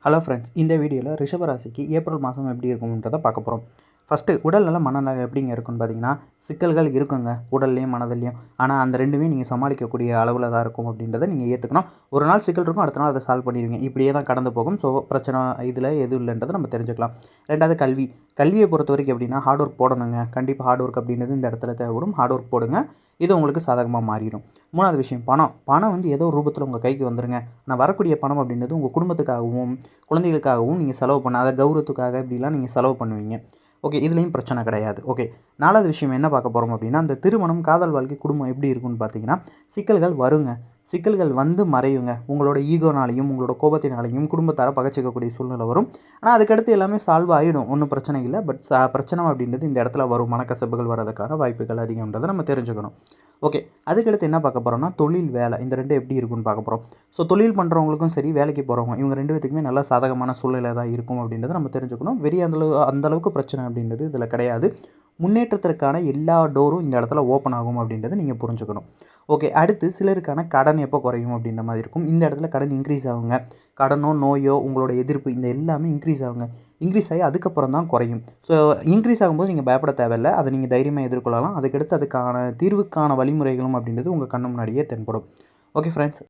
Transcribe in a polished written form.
Hello friends, இந்த வீடியோவில் ரிஷபராசிக்கு ஏப்ரல் மாதம் எப்படி இருக்கும்ன்றதை பார்க்க போகிறோம். ஃபஸ்ட்டு உடல்நல மனநலம் எப்படிங்க இருக்குன்னு பார்த்தீங்கன்னா, சிக்கல்கள் இருக்குங்க உடல்லையும் மனதிலையும். ஆனால் அந்த ரெண்டுமே நீங்கள் சமாளிக்கக்கூடிய அளவில் தான் இருக்கும் அப்படின்றத நீங்கள் ஏற்றுக்கணும். ஒரு நாள் சிக்கல் இருக்கும், அடுத்த நாள் அதை சால்வ் பண்ணிடுவீங்க. இப்படியே தான் கடந்து போகும். ஸோ பிரச்சனை இதில் எதுவும் இல்லைன்றதை நம்ம தெரிஞ்சுக்கலாம். ரெண்டாவது கல்வியை பொறுத்த வரைக்கும் எப்படின்னா, ஹார்ட் ஒர்க் போடணுங்க. கண்டிப்பாக ஹார்ட் ஒர்க் அப்படின்றது இந்த இடத்துல தேவைப்படும். ஹார்ட் ஒர்க் போடுங்க, இது உங்களுக்கு சாதகமாக மாறிடும். மூணாவது விஷயம் பணம் வந்து ஏதோ ஒரு ரூபத்தில் உங்கள் கைக்கு வந்துருங்க. ஆனால் வரக்கூடிய பணம் அப்படின்றது உங்கள் குடும்பத்துக்காகவும் குழந்தைகளுக்காகவும் நீங்கள் செலவு பண்ண, அதை கௌரவத்துக்காக இப்படிலாம் நீங்கள் செலவு பண்ணுவீங்க. ஓகே, இதுலேயும் பிரச்சனை கிடையாது. ஓகே, நாலாவது விஷயம் என்ன பார்க்க போகிறோம் அப்படின்னா, அந்த திருமணம், காதல் வாழ்க்கை, குடும்பம் எப்படி இருக்குன்னு பார்த்தீங்கன்னா, சிக்கல்கள் வருங்க. சிக்கல்கள் வந்து மறையுங்க. உங்களோட ஈகோனாலையும் உங்களோட கோபத்தினாலையும் குடும்பத்தார பகைச்சிக்கக்கூடிய சூழ்நிலை வரும். ஆனால் அதுக்கடுத்து எல்லாமே சால்வ் ஆகிடும், ஒன்றும் பிரச்சனை இல்லை. பட் பிரச்சனை அப்படின்றது இந்த இடத்துல வரும். மனக்கசப்புகள் வரதுக்கான வாய்ப்புகள் அதிகம்ன்றதை நம்ம தெரிஞ்சுக்கணும். ஓகே, அதுக்கடுத்து என்ன பார்க்க போகிறோம்னா, தொழில், வேலை, இந்த ரெண்டும் எப்படி இருக்குன்னு பார்க்க போகிறோம். ஸோ தொழில் பண்ணுறவங்களுக்கும் சரி, வேலைக்கு போகிறவங்க, இவங்க ரெண்டு பேத்துக்குமே நல்ல சாதகமான சூழ்நிலை தான் இருக்கும் அப்படின்றத நம்ம தெரிஞ்சுக்கணும். அந்தளவுக்கு பிரச்சனை அப்படின்றது இதில் கிடையாது. முன்னேற்றத்திற்கான எல்லா டோரும் இந்த இடத்துல ஓப்பன் ஆகும் அப்படின்றத நீங்கள் புரிஞ்சுக்கணும். ஓகே, அடுத்து சிலருக்கான கடன் எப்போ குறையும் அப்படின்ற மாதிரி இருக்கும். இந்த இடத்துல கடன் இன்க்ரீஸ் ஆகுங்க. கடனோ நோயோ உங்களோட எதிர்ப்பு இந்த எல்லாமே இன்க்ரீஸ் ஆகுங்க. இன்க்ரீஸ் ஆகி அதுக்கப்புறம் தான் குறையும். ஸோ இன்க்ரீஸ் ஆகும்போது நீங்கள் பயப்பட தேவையில்லை. அதை நீங்கள் தைரியமாக எதிர்கொள்ளலாம். அதுக்கடுத்து அதுக்கான தீர்வுக்கான வழிமுறைகளும் அப்படின்றது உங்கள் கண்ணு முன்னாடியே தென்படும். Okay friends.